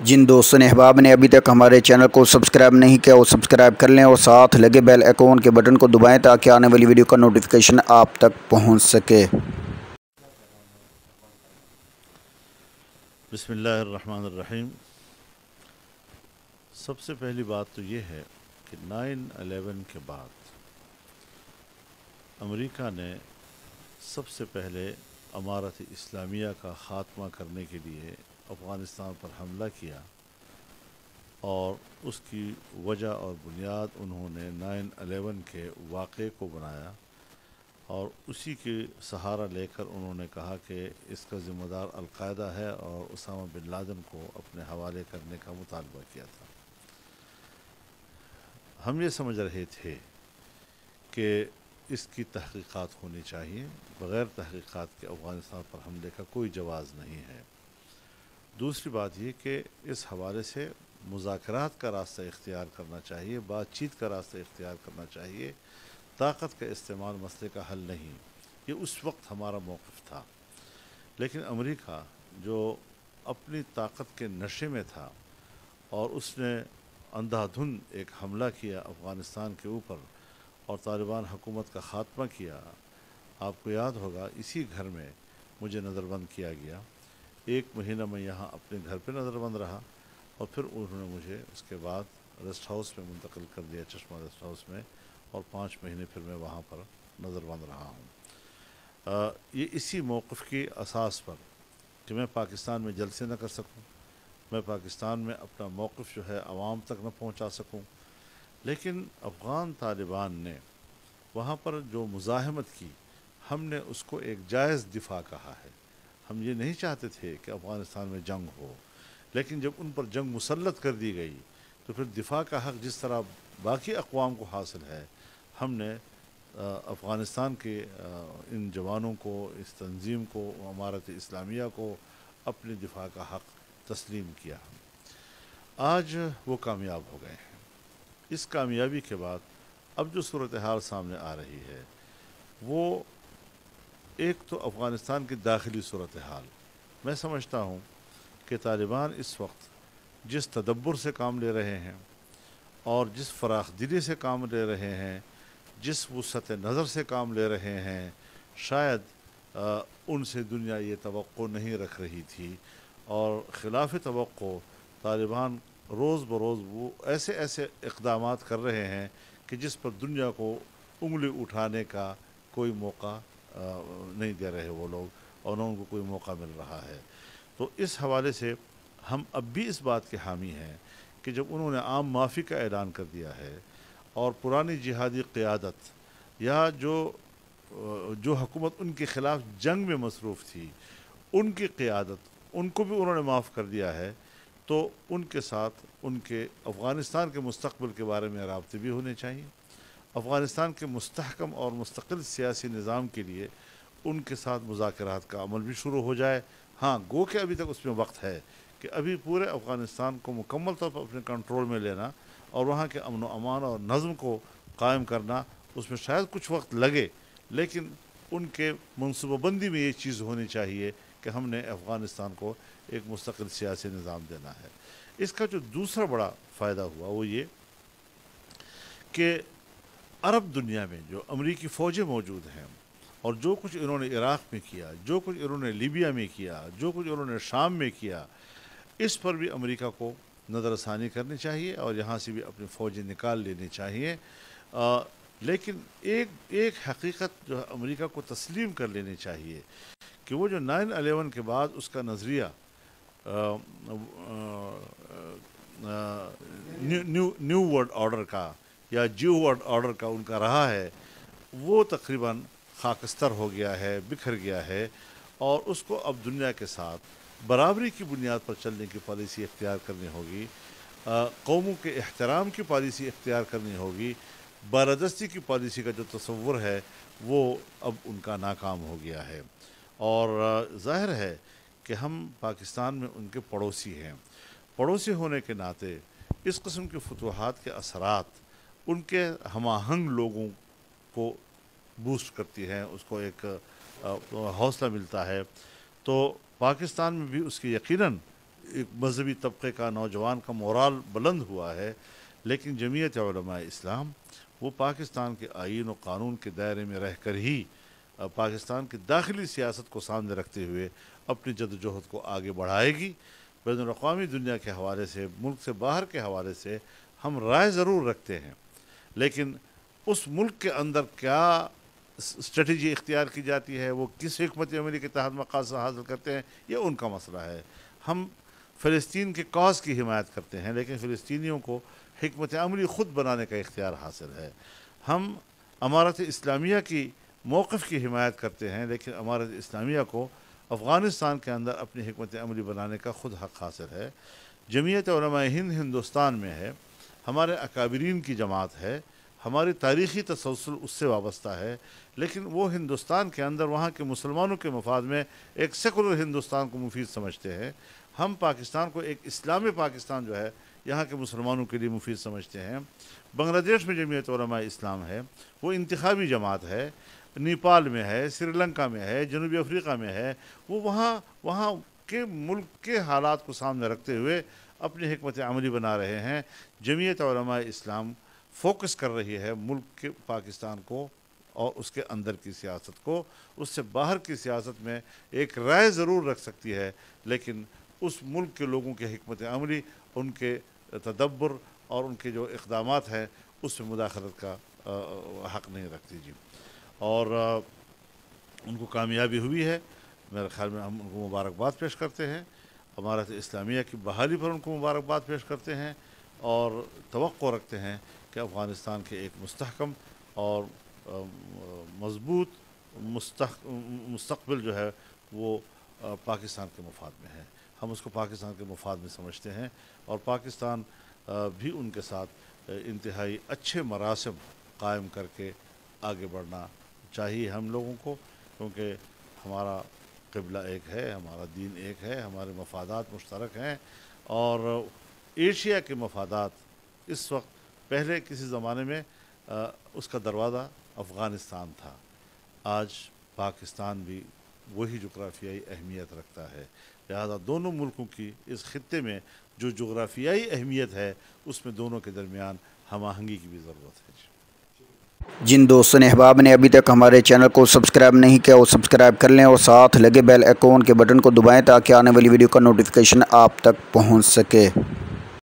جن دوستوں نے احباب نے ابھی تک ہمارے چینل کو سبسکرائب نہیں کیا وہ سبسکرائب کر لیں اور ساتھ لگے بیل آئیکن کے بٹن کو دبائیں تاکہ آنے والی ویڈیو کا نوٹیفیکیشن آپ تک پہنچ سکے۔ بسم اللہ الرحمن الرحیم۔ سب سے پہلی بات تو یہ ہے کہ 9/11 کے بعد امریکہ نے سب سے پہلے امارت اسلامیہ کا خاتمہ کرنے کے لیے افغانستان پر حملہ کیا، اور اس کی وجہ اور بنیاد انہوں نے 9/11 کے واقعے کو بنایا، اور اسی کے سہارا لے کر انہوں نے کہا کہ اس کا ذمہ دار القاعدہ ہے، اور اسامہ بن لادن کو اپنے حوالے کرنے کا مطالبہ کیا تھا۔ ہم یہ سمجھ رہے تھے کہ اس کی تحقیقات ہونی چاہیے، بغیر تحقیقات کے افغانستان پر حملے کا کوئی جواز نہیں ہے۔ دوسری بات یہ کہ اس حوالے سے مذاکرات کا راستہ اختیار کرنا چاہیے، بات چیت کا راستہ اختیار کرنا چاہیے، طاقت کا استعمال مسئلے کا حل نہیں۔ یہ اس وقت ہمارا موقف تھا، لیکن امریکہ جو اپنی طاقت کے نشے میں تھا اور اس نے اندھا دھند ایک حملہ کیا افغانستان کے اوپر اور طالبان حکومت کا خاتمہ کیا۔ آپ کو یاد ہوگا اسی گھر میں مجھے نظر بند کیا گیا، 1 مہینہ میں یہاں اپنے گھر پہ نظر بند رہا، اور پھر انہوں نے مجھے اس کے بعد ریسٹ ہاؤس میں منتقل کر دیا، چشمہ ریسٹ ہاؤس میں، اور 5 مہینے پھر میں وہاں پر نظر بند رہا ہوں۔ یہ اسی موقف کی اساس پر کہ میں پاکستان میں جلسے نہ کر سکوں، میں پاکستان میں اپنا موقف جو ہے عوام تک نہ پہنچا سکوں، لیکن افغان طالبان نے وہاں پر جو مزاحمت کی، ہم نے اس کو ایک جائز دفاع کہا ہے۔ ہم یہ نہیں چاہتے تھے کہ افغانستان میں جنگ ہو، لیکن جب ان پر جنگ مسلط کر دی گئی تو پھر دفاع کا حق جس طرح باقی اقوام کو حاصل ہے، ہم نے افغانستان کے ان جوانوں کو، اس تنظیم کو، امارت اسلامیہ کو اپنے دفاع کا حق تسلیم کیا۔ آج وہ کامیاب ہو گئے ہیں۔ اس کامیابی کے بعد اب جو صورتحال سامنے آ رہی ہے وہ ایک تو افغانستان کی داخلی صورتحال، میں سمجھتا ہوں کہ طالبان اس وقت جس تدبر سے کام لے رہے ہیں اور جس فراخ دلی سے کام لے رہے ہیں، جس وسعت نظر سے کام لے رہے ہیں، شاید ان سے دنیا یہ توقع نہیں رکھ رہی تھی، اور خلاف توقع طالبان روز بروز وہ ایسے اقدامات کر رہے ہیں کہ جس پر دنیا کو انگلی اٹھانے کا کوئی موقع نہیں دے رہے وہ لوگ، اور نہ ان کو کوئی موقع مل رہا ہے۔ تو اس حوالے سے ہم اب بھی اس بات کے حامی ہیں کہ جب انہوں نے عام معافی کا اعلان کر دیا ہے، اور پرانی جہادی قیادت یا جو حکومت ان کے خلاف جنگ میں مصروف تھی، ان کی قیادت، ان کو بھی انہوں نے معاف کر دیا ہے، تو ان کے ساتھ ان کے افغانستان کے مستقبل کے بارے میں رابطے بھی ہونے چاہیے۔ افغانستان کے مستحکم اور مستقل سیاسی نظام کے لیے ان کے ساتھ مذاکرات کا عمل بھی شروع ہو جائے۔ ہاں، گو کہ ابھی تک اس میں وقت ہے کہ ابھی پورے افغانستان کو مکمل طور پر اپنے کنٹرول میں لینا اور وہاں کے امن و امان اور نظم کو قائم کرنا، اس میں شاید کچھ وقت لگے، لیکن ان کے منصوبہ بندی میں یہ چیز ہونی چاہیے کہ ہم نے افغانستان کو ایک مستقل سیاسی نظام دینا ہے۔ اس کا جو دوسرا بڑا فائدہ ہوا وہ یہ کہ عرب دنیا میں جو امریکی فوجیں موجود ہیں، اور جو کچھ انہوں نے عراق میں کیا، جو کچھ انہوں نے لیبیا میں کیا، جو کچھ انہوں نے شام میں کیا، اس پر بھی امریکہ کو نظر ثانی کرنی چاہیے اور یہاں سے بھی اپنی فوجیں نکال لینی چاہیے۔ لیکن ایک حقیقت جو امریکہ کو تسلیم کر لینی چاہیے کہ وہ جو 9/11 کے بعد اس کا نظریہ نیو ورلڈ آرڈر کا یا جیو ورلڈ آرڈر کا ان کا رہا ہے، وہ تقریباً خاکستر ہو گیا ہے، بکھر گیا ہے، اور اس کو اب دنیا کے ساتھ برابری کی بنیاد پر چلنے کی پالیسی اختیار کرنی ہوگی، قوموں کے احترام کی پالیسی اختیار کرنی ہوگی۔ بالادستی کی پالیسی کا جو تصور ہے وہ اب ان کا ناکام ہو گیا ہے، اور ظاہر ہے کہ ہم پاکستان میں ان کے پڑوسی ہیں۔ پڑوسی ہونے کے ناطے اس قسم کے فتوحات کے اثرات ان کے ہم آہنگ لوگوں کو بوسٹ کرتی ہیں، اس کو ایک حوصلہ ملتا ہے، تو پاکستان میں بھی اس کی یقیناً ایک مذہبی طبقے کا نوجوان کا مورال بلند ہوا ہے، لیکن جمعیت علماء اسلام وہ پاکستان کے آئین و قانون کے دائرے میں رہ کر ہی پاکستان کی داخلی سیاست کو سامنے رکھتے ہوئے اپنی جدوجہد کو آگے بڑھائے گی۔ بین الاقوامی دنیا کے حوالے سے، ملک سے باہر کے حوالے سے ہم رائے ضرور رکھتے ہیں، لیکن اس ملک کے اندر کیا اسٹریٹجی اختیار کی جاتی ہے، وہ کس حکمت عملی کے تحت مقاصد حاصل کرتے ہیں، یہ ان کا مسئلہ ہے۔ ہم فلسطین کے کاز کی حمایت کرتے ہیں، لیکن فلسطینیوں کو حکمت عملی خود بنانے کا اختیار حاصل ہے۔ ہم امارت اسلامیہ کی موقف کی حمایت کرتے ہیں، لیکن امارت اسلامیہ کو افغانستان کے اندر اپنی حکمت عملی بنانے کا خود حق حاصل ہے۔ جمعیت علماء ہند ہندوستان میں ہے، ہمارے اکابرین کی جماعت ہے، ہماری تاریخی تسلسل اس سے وابستہ ہے، لیکن وہ ہندوستان کے اندر وہاں کے مسلمانوں کے مفاد میں ایک سیکولر ہندوستان کو مفید سمجھتے ہیں۔ ہم پاکستان کو ایک اسلامی پاکستان جو ہے یہاں کے مسلمانوں کے لیے مفید سمجھتے ہیں۔ بنگلہ دیش میں جمعیت علماء اسلام ہے، وہ انتخابی جماعت ہے، نیپال میں ہے، سری لنکا میں ہے، جنوبی افریقہ میں ہے، وہ وہاں کے ملک کے حالات کو سامنے رکھتے ہوئے اپنی حکمت عملی بنا رہے ہیں۔ جمعیت علماء اسلام فوکس کر رہی ہے ملک کے پاکستان کو اور اس کے اندر کی سیاست کو، اس سے باہر کی سیاست میں ایک رائے ضرور رکھ سکتی ہے، لیکن اس ملک کے لوگوں کے حکمت عملی، ان کے تدبر اور ان کے جو اقدامات ہیں اس میں مداخلت کا حق نہیں رکھتی جی۔ اور ان کو کامیابی ہوئی ہے، میرے خیال میں ہم ان کو مبارکباد پیش کرتے ہیں، امارت اسلامیہ کی بحالی پر ان کو مبارکباد پیش کرتے ہیں، اور توقع رکھتے ہیں کہ افغانستان کے ایک مستحکم اور مضبوط مستقبل جو ہے وہ پاکستان کے مفاد میں ہے۔ ہم اس کو پاکستان کے مفاد میں سمجھتے ہیں، اور پاکستان بھی ان کے ساتھ انتہائی اچھے مراسم قائم کر کے آگے بڑھنا چاہیے ہم لوگوں کو، کیونکہ ہمارا قبلہ ایک ہے، ہمارا دین ایک ہے، ہمارے مفادات مشترک ہیں، اور ایشیا کے مفادات اس وقت، پہلے کسی زمانے میں اس کا دروازہ افغانستان تھا، آج پاکستان بھی وہی جغرافیائی اہمیت رکھتا ہے، لہذا دونوں ملکوں کی اس خطے میں جو جغرافیائی اہمیت ہے اس میں دونوں کے درمیان ہم آہنگی کی بھی ضرورت ہے۔ جن دوستوں نے احباب نے ابھی تک ہمارے چینل کو سبسکرائب نہیں کیا وہ سبسکرائب کر لیں، اور ساتھ لگے بیل آئیکن کے بٹن کو دبائیں تاکہ آنے والی ویڈیو کا نوٹیفیکیشن آپ تک پہنچ سکے۔